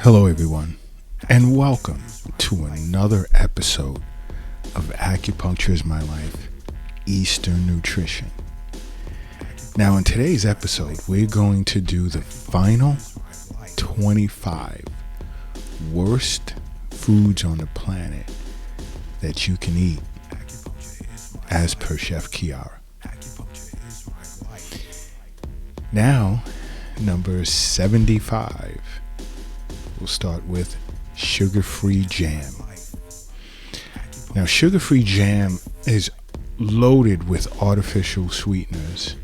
Hello, everyone, and welcome to another episode of Acupuncture is My Life, Eastern Nutrition. Now, in today's episode, we're going to do the final 25 worst foods on the planet that you can eat, as per Chef Kiara. Now, number 75. We'll start with sugar-free jam. Now, sugar-free jam is loaded with artificial sweeteners.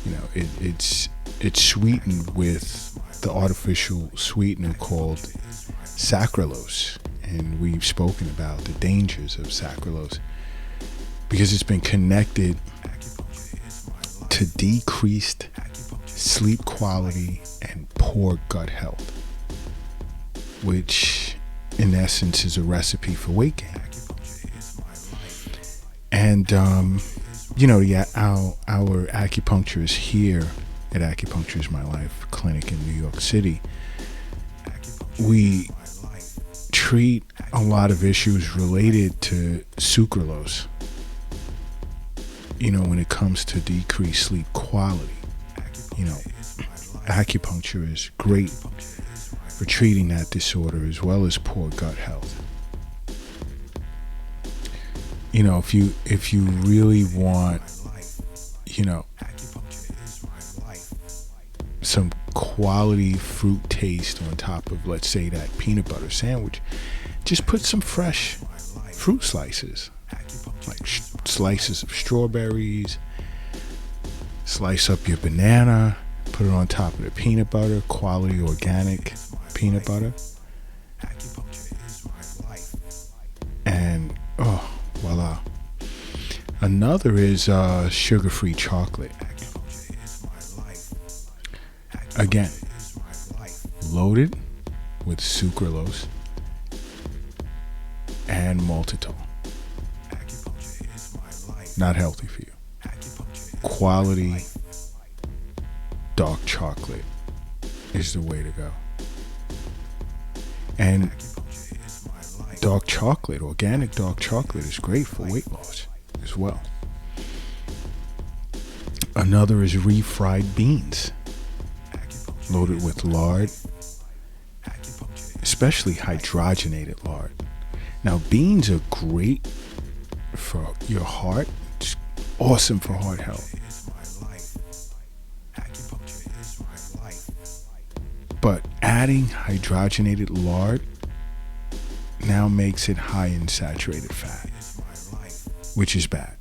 You know, it's sweetened with the artificial sweetener called saccharose, and we've spoken about the dangers of saccharose because it's been connected to decreased sleep quality and poor gut health, which in essence is a recipe for weight gain. And our acupuncturist here at Acupuncture is My Life clinic in New York City, we treat a lot of issues related to sucralose, when it comes to decreased sleep quality. Acupuncture is great for treating that disorder as well as poor gut health. If you really want, some quality fruit taste on top of, let's say, that peanut butter sandwich, just put some fresh fruit slices, like slices of strawberries, slice up your banana, put it on top of the peanut butter, quality organic peanut butter, and voila. Another is sugar-free chocolate. Again, loaded with sucralose and maltitol. Not healthy for you. Quality dark chocolate is the way to go. And dark chocolate, organic dark chocolate, is great for weight loss as well. Another is refried beans, loaded with lard, especially hydrogenated lard. Now, beans are great for your heart. It's awesome for heart health. But adding hydrogenated lard now makes it high in saturated fat, which is bad.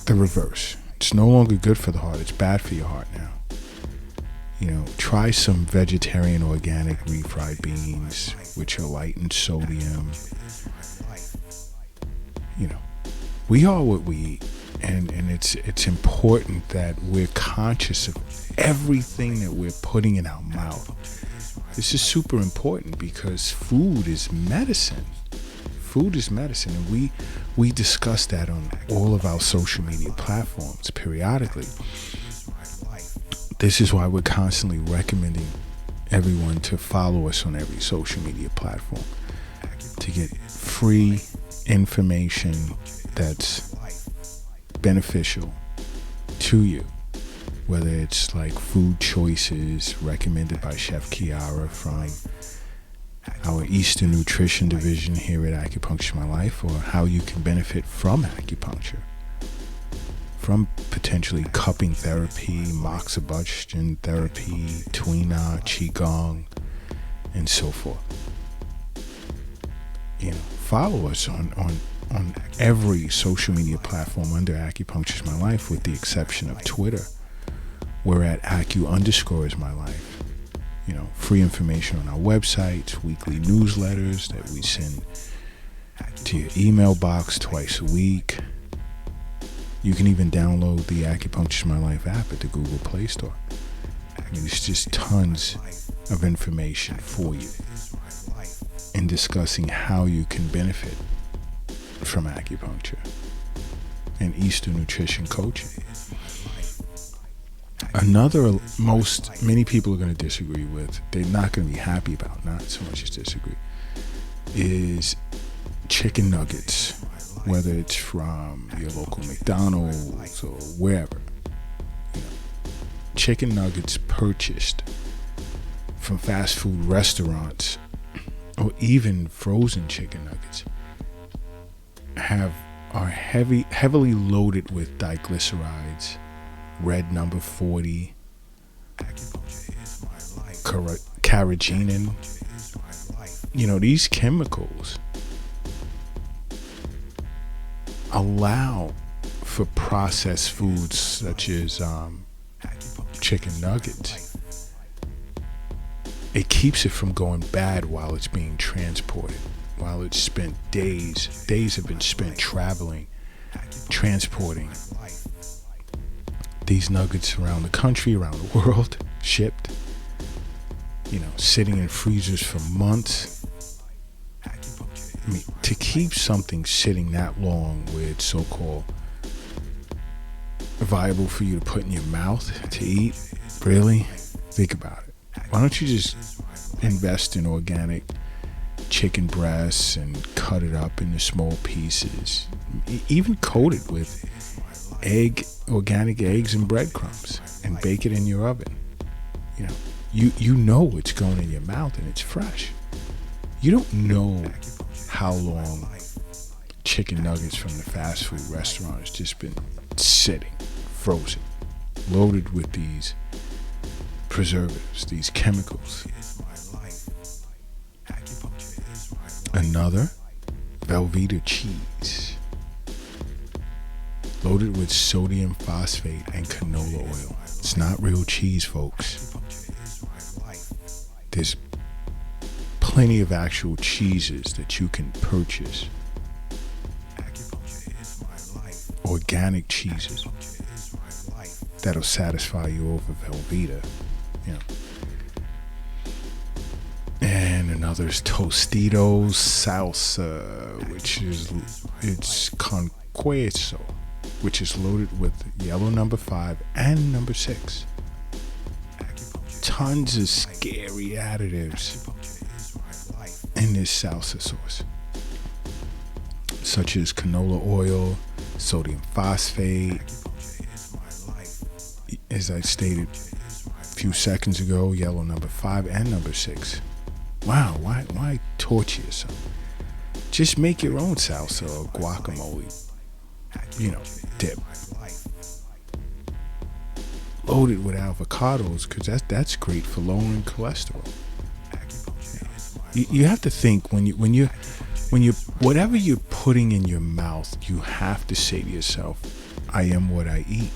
The reverse. It's no longer good for the heart. It's bad for your heart now. Try some vegetarian organic refried beans, which are light in sodium. We are what we eat, and it's important that we're conscious of everything that we're putting in our mouth. This is super important because food is medicine. Food is medicine, and we discuss that on all of our social media platforms periodically. This is why we're constantly recommending everyone to follow us on every social media platform to get free information that's beneficial to you, whether it's like food choices recommended by Chef Kiara from our Eastern Nutrition Division here at Acupuncture My Life, or how you can benefit from acupuncture, from potentially cupping therapy, moxibustion therapy, tuina, qigong, and so forth. Follow us on every social media platform under Acupuncture is My Life, with the exception of Twitter. We're at Acu_is_my_life. Free information on our websites, weekly newsletters that we send to your email box twice a week. You can even download the Acupuncture is My Life app at the Google Play Store. It's just tons of information for you in discussing how you can benefit from acupuncture and Eastern nutrition coaching. Many people are going to disagree with, they're not going to be happy about, not so much as disagree, is chicken nuggets, whether it's from your local McDonald's or wherever. You know, chicken nuggets purchased from fast food restaurants, or even frozen chicken nuggets, are heavily loaded with diglycerides, red number 40, carrageenan. You know, these chemicals allow for processed foods such as chicken nuggets. It keeps it from going bad while it's being transported, while it's spent days have been spent traveling, transporting these nuggets around the country, around the world, shipped, you know, sitting in freezers for months. I mean, to keep something sitting that long where it's so-called viable for you to put in your mouth to eat, really? Think about it. Why don't you just invest in organic chicken breasts and cut it up into small pieces, even coat it with organic eggs and breadcrumbs, and bake it in your oven. You know, you know it's going in your mouth and it's fresh. You don't know how long chicken nuggets from the fast food restaurant has just been sitting, frozen, loaded with these preservatives, these chemicals. Another, Velveeta cheese, loaded with sodium phosphate and canola oil. It's not real cheese, folks. There's plenty of actual cheeses that you can purchase, organic cheeses that'll satisfy you over Velveeta, you know. And another is Tostitos salsa, which is con queso, which is loaded with yellow number 5 and number 6. Tons of scary additives in this salsa sauce, such as canola oil, sodium phosphate, as I stated a few seconds ago, yellow number 5 and number 6. Wow, why torture yourself? Just make your own salsa or guacamole, you know, dip. Loaded with avocados, because that's great for lowering cholesterol. You have to think when you whatever you're putting in your mouth, you have to say to yourself, I am what I eat.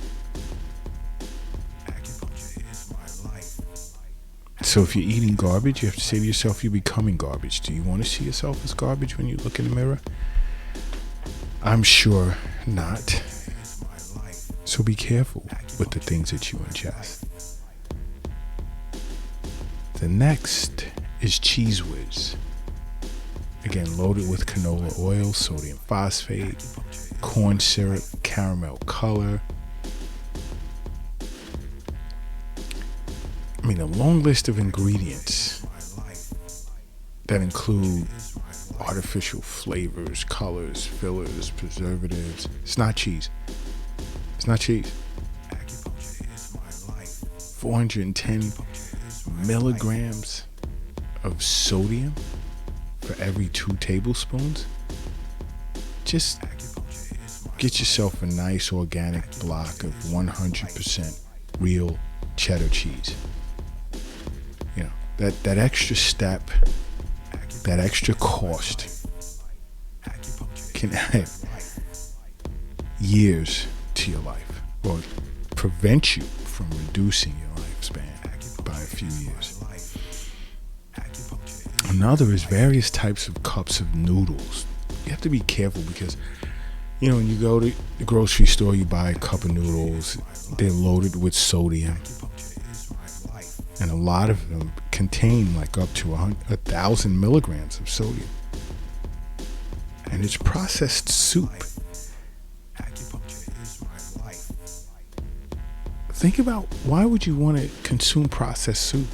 So if you're eating garbage, you have to say to yourself, you're becoming garbage. Do you want to see yourself as garbage when you look in the mirror? I'm sure not. So be careful with the things that you ingest. The next is Cheese Whiz. Again, loaded with canola oil, sodium phosphate, corn syrup, caramel color. I mean, a long list of ingredients that include artificial flavors, colors, fillers, preservatives. It's not cheese. It's not cheese. 410 milligrams of sodium for every 2 tablespoons. Just get yourself a nice organic block of 100% real cheddar cheese. You know, that extra step, that extra cost can add years to your life, or prevent you from reducing your lifespan by a few years. Another is various types of cups of noodles. You have to be careful because, you know, when you go to the grocery store, you buy a cup of noodles, they're loaded with sodium. And a lot of them contain like up to 1,000 milligrams of sodium. And it's processed soup. think about, why would you want to consume processed soup?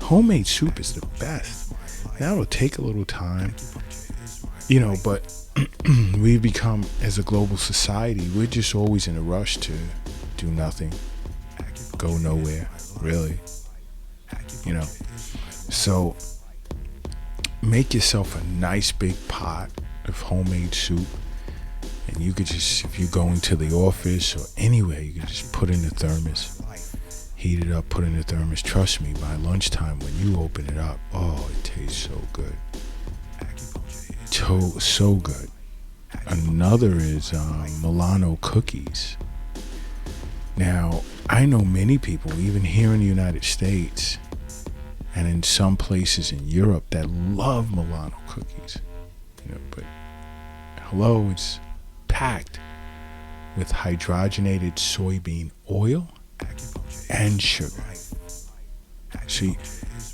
Homemade soup is the best. That'll take a little time, but we've become, as a global society, we're just always in a rush to do nothing, go nowhere, really. So make yourself a nice big pot of homemade soup, and you could just, if you're going to the office or anywhere, you can just put in the thermos, heat it up, put in the thermos. Trust me, by lunchtime when you open it up, oh, it tastes so good. So good. Another is Milano cookies. Now, I know many people, even here in the United States and in some places in Europe, that love Milano cookies. But hello, it's packed with hydrogenated soybean oil and sugar. See,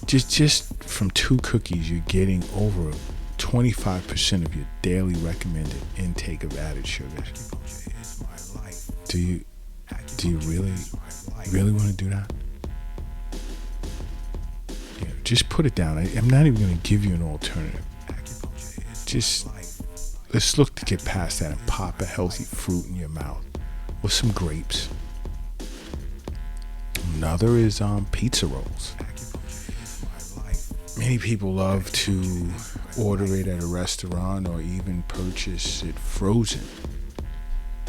just from 2 cookies, you're getting over 25% of your daily recommended intake of added sugars. Do you really want to do that? Just put it down. I'm not even going to give you an alternative. Just let's look to get past that and pop a healthy fruit in your mouth with some grapes. Another is pizza rolls. Many people love to order it at a restaurant or even purchase it frozen.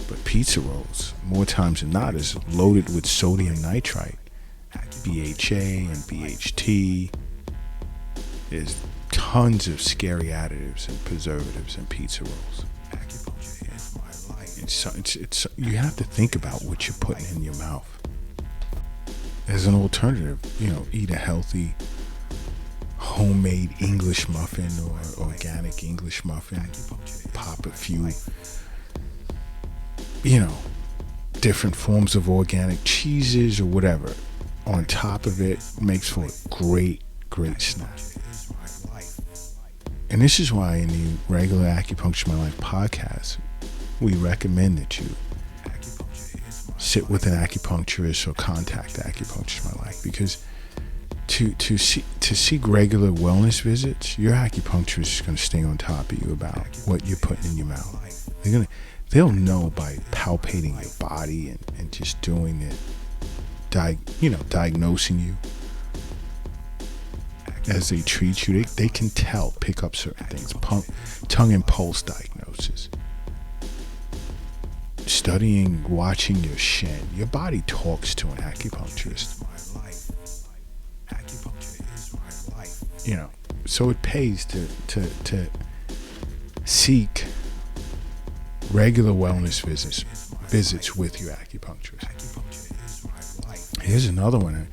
But pizza rolls, more times than not, is loaded with sodium nitrite, BHA and BHT. There's tons of scary additives and preservatives in pizza rolls. It's you have to think about what you're putting in your mouth. As an alternative, eat a healthy homemade English muffin or organic English muffin. Pop a few, different forms of organic cheeses or whatever on top of it. Makes for a great snack. And this is why in the regular Acupuncture My Life podcast, we recommend that you sit with an acupuncturist or contact Acupuncture My Life, because to seek regular wellness visits, your acupuncturist is going to stay on top of you about what you're putting in your mouth. They'll know by palpating your body and just doing it, diagnosing you. As they treat you, they can pick up certain things. Tongue and pulse diagnosis. Studying, watching your shin. Your body talks to an acupuncturist. So it pays to seek regular wellness visits with your acupuncturist. Here's another one.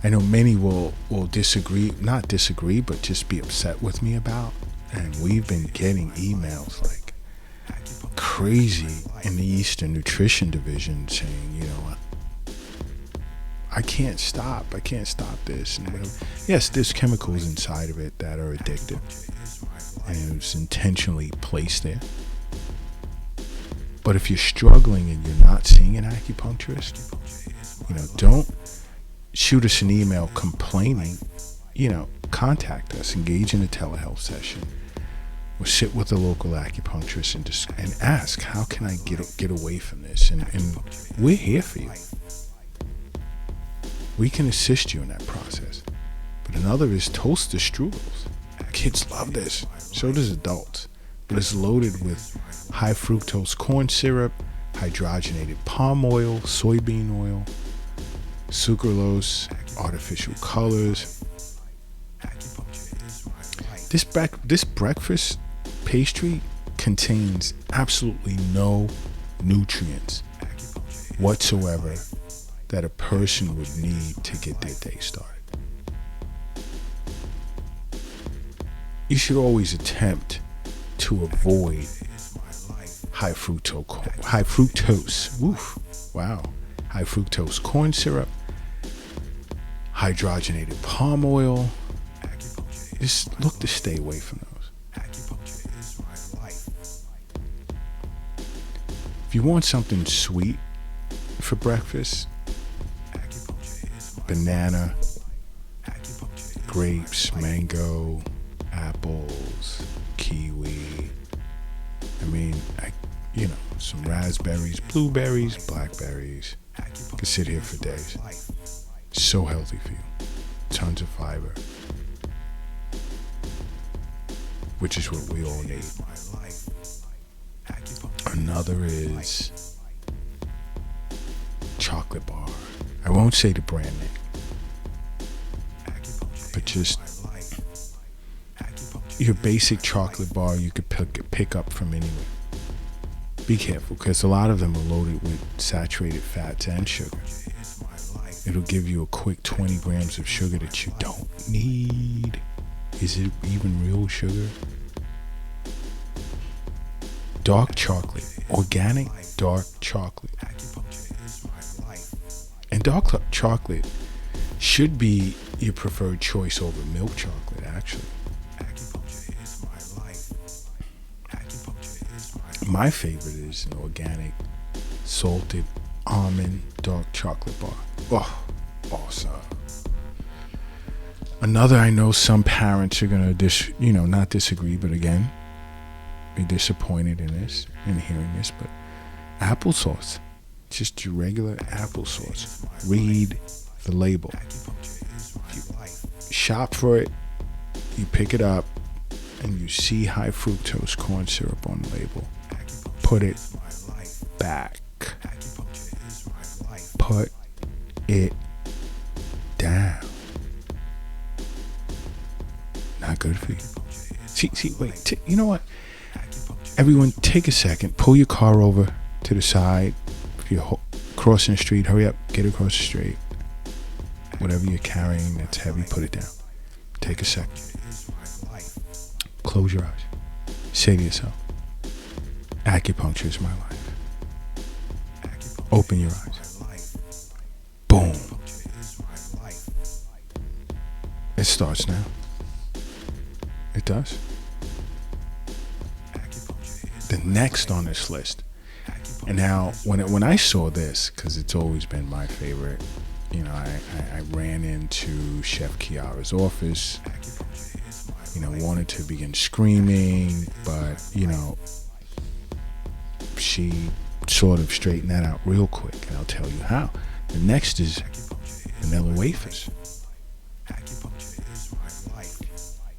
I know many will not disagree, but just be upset with me about. And we've been getting emails like crazy in the Eastern Nutrition Division saying, I can't stop this. And whatever. Yes, there's chemicals inside of it that are addictive, and it's intentionally placed there. But if you're struggling and you're not seeing an acupuncturist, don't shoot us an email complaining. Contact us, engage in a telehealth session, or sit with a local acupuncturist and ask, how can I get away from this? And we're here for you. We can assist you in that process. But another is toaster strudels. Kids love this. So does adults. But it's loaded with high fructose corn syrup, hydrogenated palm oil, soybean oil, sucralose, artificial colors. This breakfast pastry contains absolutely no nutrients whatsoever that a person would need to get their day started. You should always attempt to avoid high fructose corn syrup, hydrogenated palm oil. Just look to stay away from those. If you want something sweet for breakfast, banana, grapes, mango, apples, kiwi. Some raspberries, blueberries, blackberries. I could sit here for days. So healthy for you. Tons of fiber. Which is what we all need. Another is chocolate bar. I won't say the brand name, but just your basic chocolate bar you could pick up from anywhere. Be careful, because a lot of them are loaded with saturated fats and sugar. It'll give you a quick 20 grams of sugar that you don't need. Is it even real sugar? Dark chocolate, organic dark chocolate. And dark chocolate should be your preferred choice over milk chocolate, actually. My favorite is an organic salted almond dark chocolate bar. Oh, awesome. Another, I know some parents are gonna not disagree, but again, be disappointed in hearing this, but applesauce. Just your regular applesauce. Read the label. You shop for it, you pick it up, and you see high fructose corn syrup on the label. Put it back. Put it down. Not good for you. See, wait. You know what? Everyone, take a second. Pull your car over to the side. If you're crossing the street, hurry up. Get across the street. Whatever you're carrying that's heavy, put it down. Take a second. Close your eyes. Say to yourself, acupuncture is my life. Open your eyes. Boom. It starts now. It does. The next on this list, and now when I saw this, because it's always been my favorite, I ran into Chef Kiara's office, wanted to begin screaming, but she sort of straightened that out real quick, and I'll tell you how. The next is vanilla wafers.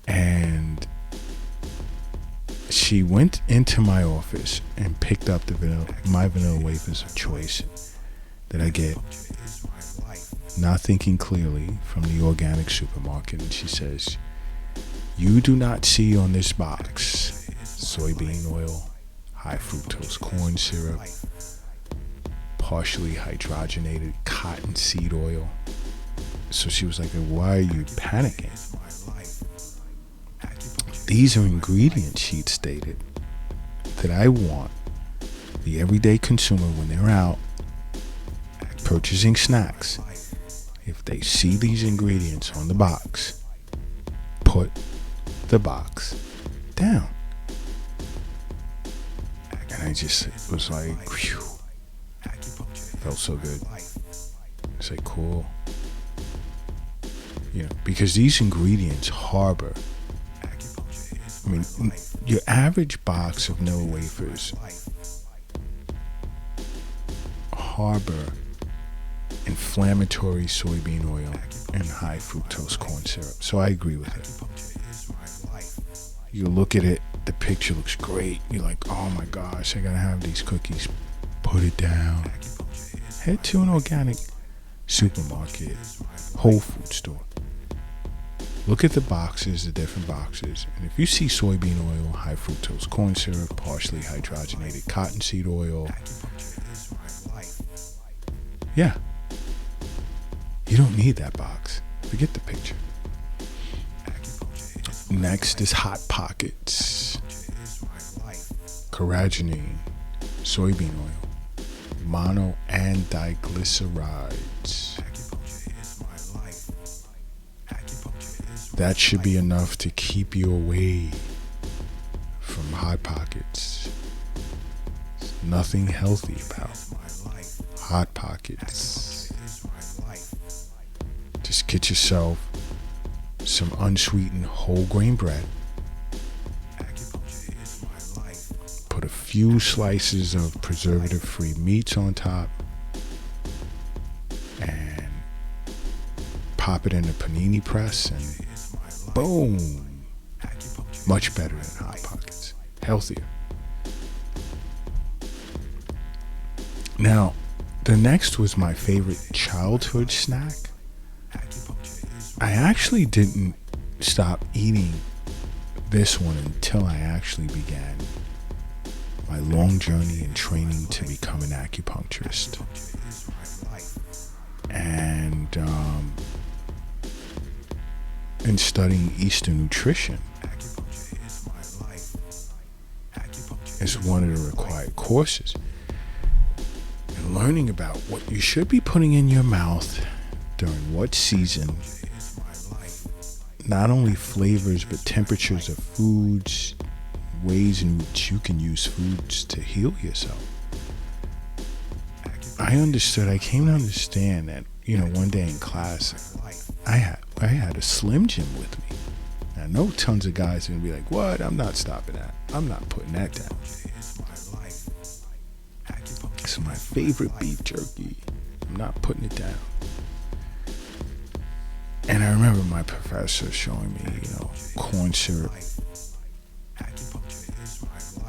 And she went into my office and picked up my vanilla wafers of choice that I get, not thinking clearly, from the organic supermarket. And she says, "You do not see on this box soybean oil, high fructose corn syrup, partially hydrogenated cottonseed oil." So she was like, "Why are you panicking? These are ingredient sheets stated that I want the everyday consumer, when they're out purchasing snacks, if they see these ingredients on the box, put the box down." And I just was like, whew. Felt so good. It's like, cool. Because these ingredients harbor, your average box of vanilla wafers harbor inflammatory soybean oil and high fructose corn syrup. So I agree with it. You look at it, the picture looks great. You're like, oh my gosh, I gotta have these cookies. Put it down. Head to an organic supermarket, Whole Food store. Look at the boxes, the different boxes, and if you see soybean oil, high fructose corn syrup, partially hydrogenated cottonseed oil, yeah, you don't need that box. Forget the picture. Next is Hot Pockets, carrageenan, soybean oil, mono and diglycerides. That should be enough to keep you away from Hot Pockets. There's nothing healthy about Hot Pockets. get yourself some unsweetened whole grain bread. Put a few slices of preservative-free meats on top. And pop it in a panini press and boom. Much better than Hot Pockets. Healthier. Now, the next was my favorite childhood snack. I actually didn't stop eating this one until I actually began my long journey in training to become an acupuncturist. And in studying Eastern nutrition is one of the required courses. And learning about what you should be putting in your mouth during what season, not only flavors but temperatures of foods, ways in which you can use foods to heal yourself. I came to understand that, one day in class, I had a Slim Jim with me. And I know tons of guys are going to be like, what? I'm not stopping that. I'm not putting that down. It's my favorite beef jerky. I'm not putting it down. And I remember my professor showing me, corn syrup,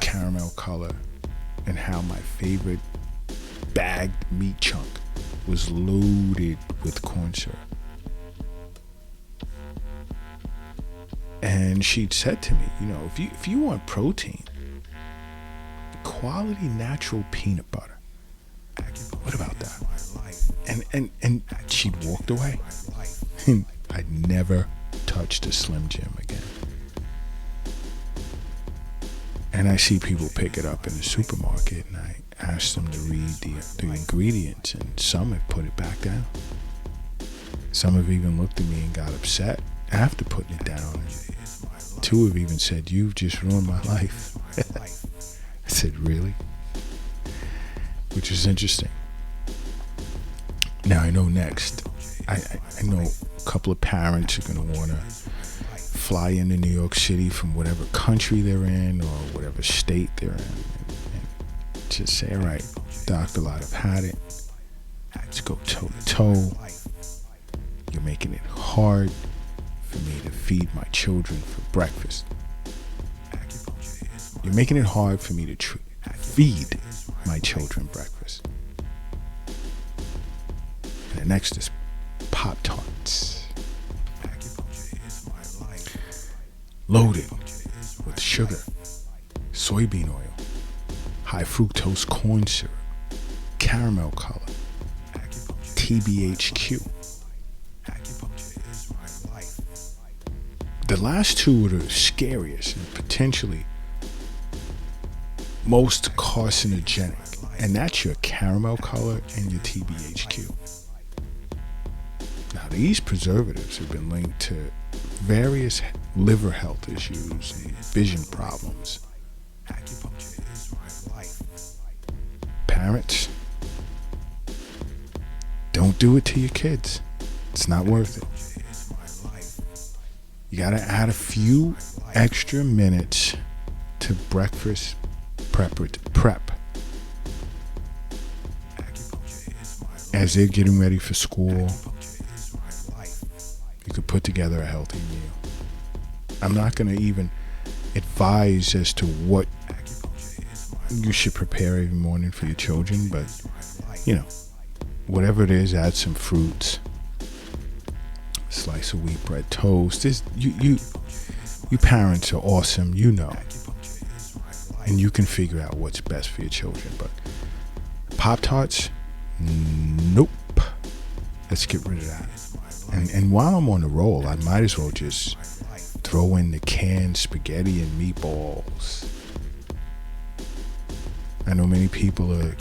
caramel color, and how my favorite bagged meat chunk was loaded with corn syrup. And she'd said to me, if you want protein, quality natural peanut butter. What about that? And she'd walked away. I never touched a Slim Jim again. And I see people pick it up in the supermarket, and I ask them to read the ingredients, and some have put it back down. Some have even looked at me and got upset after putting it down. And 2 have even said, "You've just ruined my life." I said, "Really?" Which is interesting. Now I know next, I know a couple of parents are going to want to fly into New York City from whatever country they're in or whatever state they're in, and just say, all right, Dr. Lott, I've had it. Let's go toe to toe. You're making it hard for me to feed my children for breakfast. You're making it hard for me to feed my children breakfast. And the next is Pop-Tarts. Loaded with sugar, soybean oil, high fructose corn syrup, caramel color, TBHQ. The last 2 are the scariest and potentially most carcinogenic, and that's your caramel color and your TBHQ. Now, these preservatives have been linked to various liver health issues and vision problems. Parents, don't do it to your kids. It's not worth it. You gotta add a few extra minutes to breakfast prep. As they're getting ready for school, you could put together a healthy meal. I'm not going to even advise as to what you should prepare every morning for your children, but whatever it is, add some fruits, slice of wheat bread toast. You parents are awesome, and you can figure out what's best for your children. But Pop-Tarts, nope. Let's get rid of that. And while I'm on the roll, I might as well just throw in the canned spaghetti and meatballs. I know many people are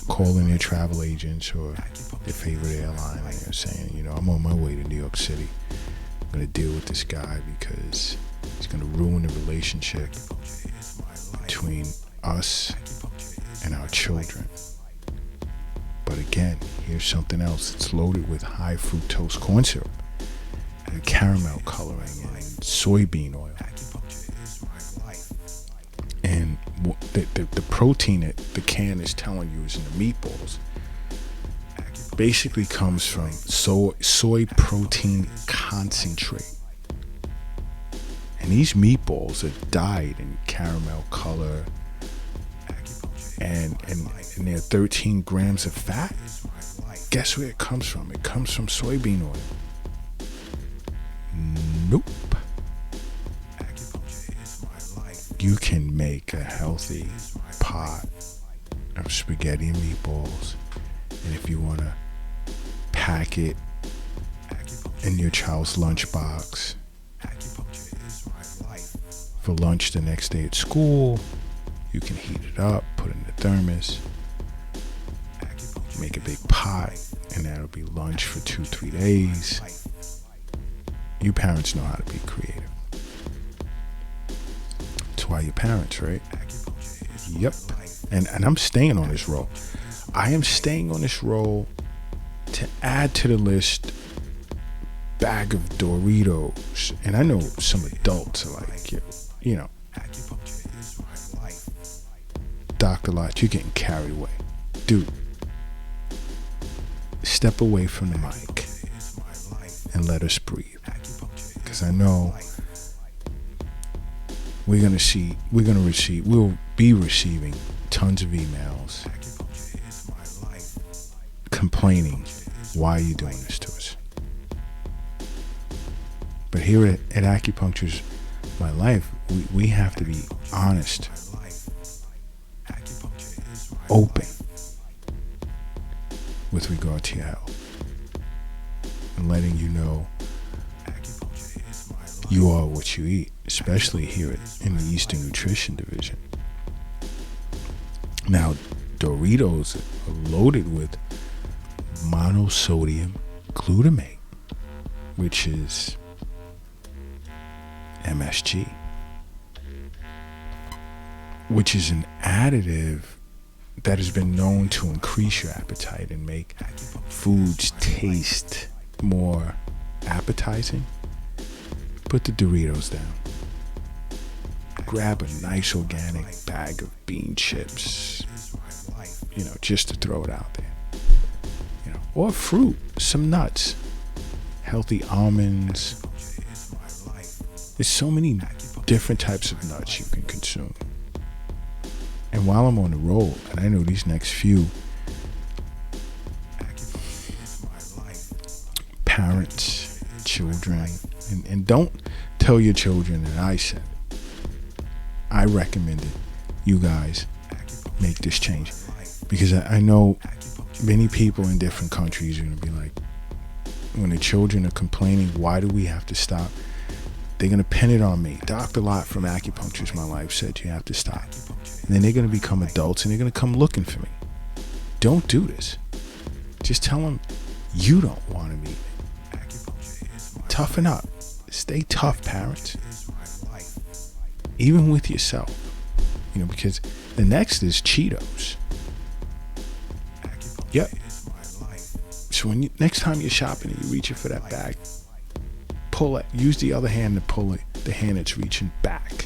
calling their travel agents or their favorite airline, and they're saying, I'm on my way to New York City. I'm going to deal with this guy because he's going to ruin the relationship between us and our children. But again, here's something else. It's loaded with high fructose corn syrup and caramel coloring and soybean oil. And the protein that the can is telling you is in the meatballs basically comes from soy protein concentrate. And these meatballs are dyed in caramel color, and they're 13 grams of fat. Guess where it comes from? It comes from soybean oil. Nope. You can make a healthy pot of spaghetti and meatballs, and if you want to pack it in your child's lunchbox for lunch the next day at school, you can heat it up, put it in the thermos, make a big pot, and that'll be lunch for 2-3 days. You parents know how to be creative. That's why you're parents, right? Yep. And I'm staying on this roll. I am staying on this roll to add to the list bag of Doritos. And I know some adults are like, you know, Dr. Lott, you're getting carried away. Dude, step away from the mic and let us breathe. Because I know we'll be receiving tons of emails complaining, why are you doing this to us? But here at Acupuncture's My Life, we have to be honest, open with regard to your health, and letting you know you are what you eat, especially here in the Eastern Nutrition Division. Now, Doritos are loaded with monosodium glutamate, which is MSG, which is an additive that has been known to increase your appetite and make foods taste more appetizing. Put the Doritos down. Grab a nice organic bag of bean chips, just to throw it out there. Or fruit, some nuts, healthy almonds. There's so many different types of nuts you can consume. And while I'm on the roll, and I know these next few parents, children, and don't tell your children that I said it. I recommended you guys make this change, because I know many people in different countries are going to be like, when the children are complaining, why do we have to stop? They're going to pin it on me. Dr. Lott from Acupuncture's My Life said you have to stop. And then they're going to become adults and they're going to come looking for me. Don't do this. Just tell them you don't want to meet me. Toughen up. Stay tough, parents. Even with yourself. Because the next is Cheetos. Yep. So next time you're shopping and you're reaching for that bag, pull it. Use the other hand to pull it. The hand that's reaching back,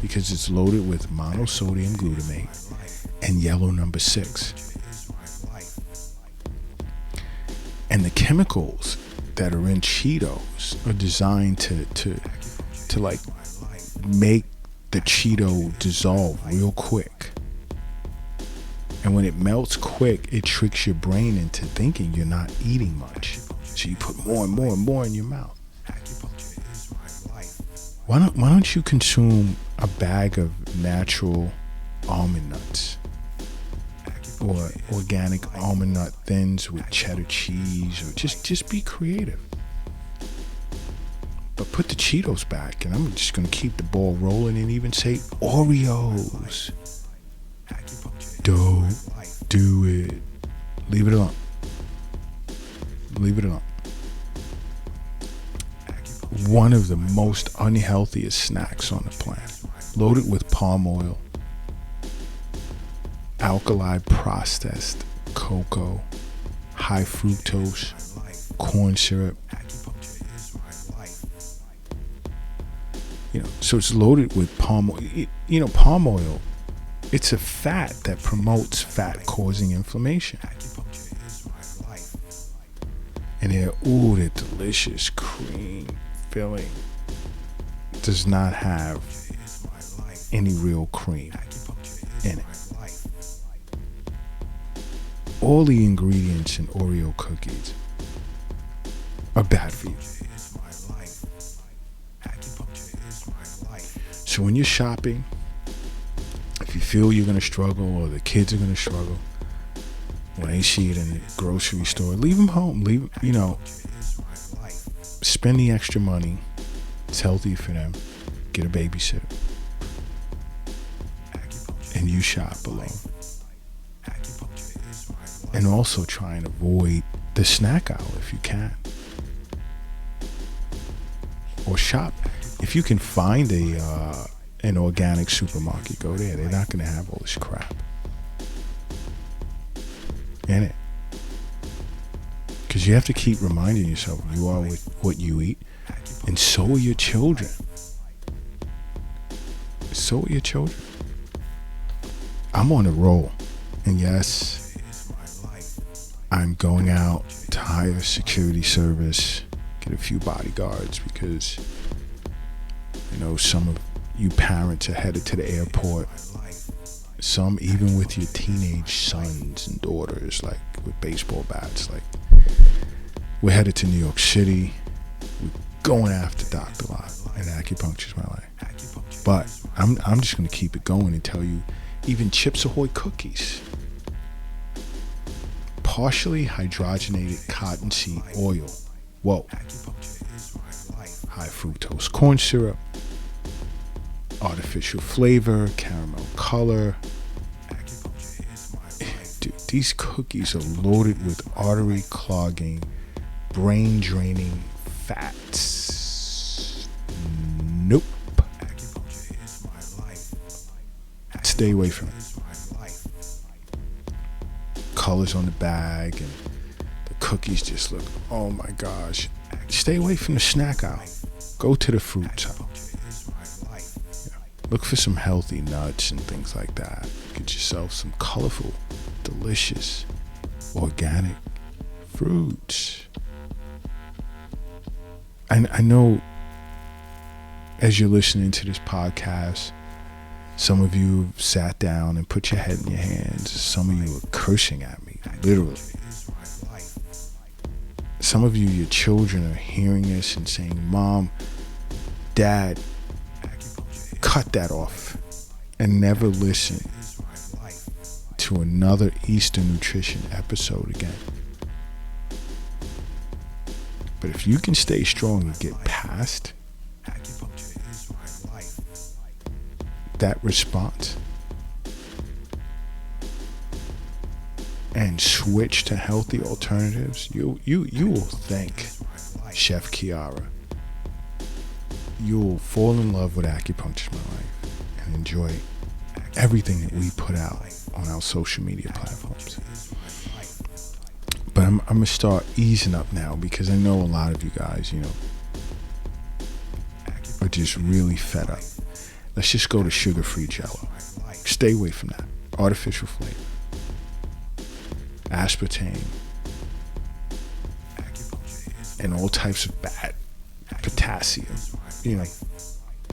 because it's loaded with monosodium glutamate and yellow number 6. And the chemicals that are in Cheetos are designed to like make the Cheeto dissolve real quick. And when it melts quick, it tricks your brain into thinking you're not eating much. So you put more and more and more in your mouth. Why don't you consume a bag of natural almond nuts, or organic almond nut thins with cheddar cheese, or just be creative. But put the Cheetos back, and I'm just going to keep the ball rolling and even say Oreos. Don't do it. Leave it alone. Leave it alone. One of the most unhealthiest snacks on the planet, loaded with palm oil, alkali processed cocoa, high fructose corn syrup. So it's loaded with palm oil. Palm oil, it's a fat that promotes fat-causing inflammation. And they're delicious cream filling. Does not have any real cream in it. All the ingredients in Oreo cookies are bad for you. So when you're shopping, if you feel you're going to struggle or the kids are going to struggle, when they see it in the grocery store, leave them home. Spend the extra money. It's healthy for them. Get a babysitter. And you shop alone. And also try and avoid the snack aisle if you can. Or shop. If you can find an organic supermarket, go there. They're not going to have all this crap in it. Because you have to keep reminding yourself you are what you eat. And so are your children. So are your children. I'm on a roll. And yes, I'm going out to hire a security service, get a few bodyguards, because I know some of you parents are headed to the airport. Some even with your teenage sons and daughters, like with baseball bats. Like, we're headed to New York City. We're going after Dr. Locke, and acupuncture's my life. But I'm just going to keep it going and tell you, even Chips Ahoy cookies, partially hydrogenated cottonseed oil. Whoa. High fructose corn syrup, artificial flavor, caramel color. Dude, these cookies are loaded with artery clogging, brain draining fats. Nope. Stay away from it. Colors on the bag and the cookies just look, oh my gosh. Stay away from the snack aisle. Go to the fruit aisle. Look for some healthy nuts and things like that. Get yourself some colorful, delicious, organic fruits. I know as you're listening to this podcast, some of you have sat down and put your head in your hands. Some of you are cursing at me, literally. Some of you, your children are hearing this and saying, Mom, Dad, cut that off and never listen to another Eastern Nutrition episode again. But if you can stay strong and get past that response and switch to healthy alternatives, you will thank Chef Kiara. You will fall in love with Acupuncture My Life and enjoy everything that we put out on our social media platforms. But I'm going to start easing up now, because I know a lot of you guys, are just really fed up. Let's just go to sugar-free Jello. Stay away from that. Artificial flavor. Aspartame. And all types of bad potassium.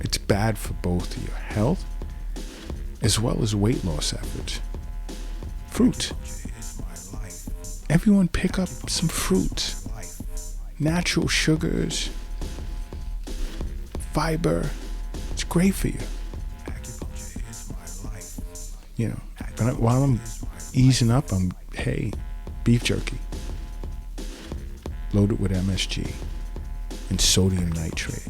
It's bad for both your health as well as weight loss efforts. Fruit. Everyone pick up some fruits. Natural sugars. Fiber. It's great for you. But while I'm easing up, beef jerky. Loaded with MSG and sodium nitrate.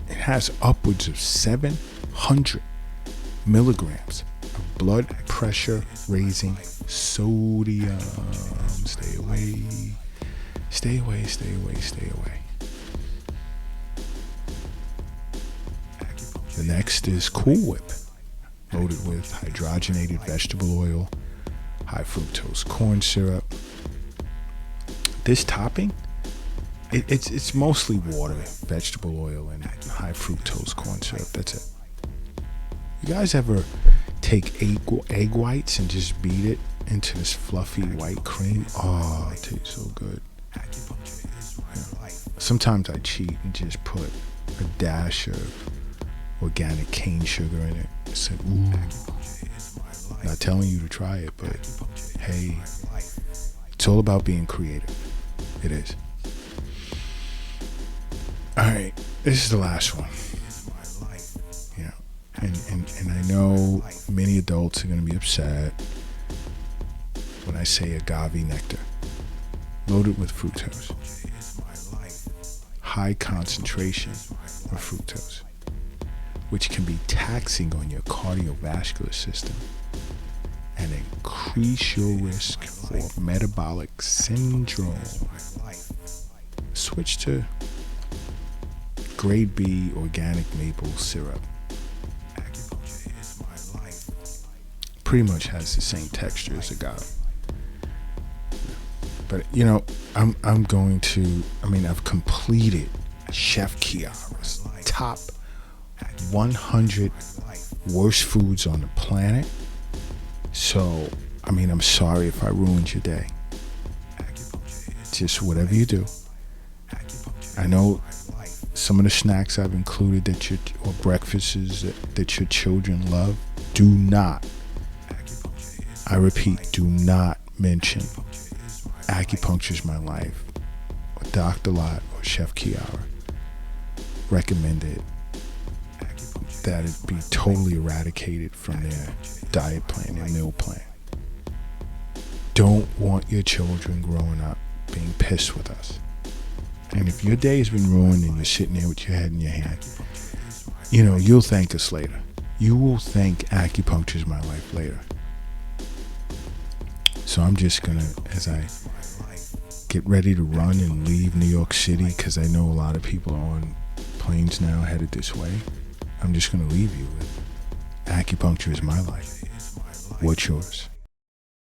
It has upwards of 700 milligrams of blood pressure raising sodium. Stay away. Stay away, stay away, stay away. The next is Cool Whip. loaded with hydrogenated vegetable oil, high fructose corn syrup. This topping, it's mostly water, vegetable oil, and high fructose corn syrup. That's it. You guys ever take egg whites and just beat it into this fluffy white cream? Oh, it tastes so good. Yeah. Sometimes I cheat and just put a dash of organic cane sugar in it. I said, ooh. Not telling you to try it, but hey, it's all about being creative. It is. All right, this is the last one. Yeah, and I know many adults are going to be upset when I say agave nectar, loaded with fructose, high concentration of fructose, which can be taxing on your cardiovascular system and increase your risk for metabolic syndrome. Switch to grade B organic maple syrup. Pretty much has the same texture as agave. But I've completed Chef Kiara's top 100 worst foods on the planet. So, I'm sorry if I ruined your day. Just whatever you do. I know some of the snacks I've included or breakfasts that your children love. Do not, I repeat, do not mention Acupuncture is My Life, or Dr. Lott, or Chef Kiara. Recommended that it be totally eradicated from their diet plan, their meal plan. Don't want your children growing up being pissed with us. And if your day's been ruined and you're sitting there with your head in your hand, you'll thank us later. You will thank Acupuncture is My Life later. So I'm just gonna, as I get ready to run and leave New York City, because I know a lot of people are on planes now headed this way, I'm just gonna leave you with Acupuncture is My Life. What's yours?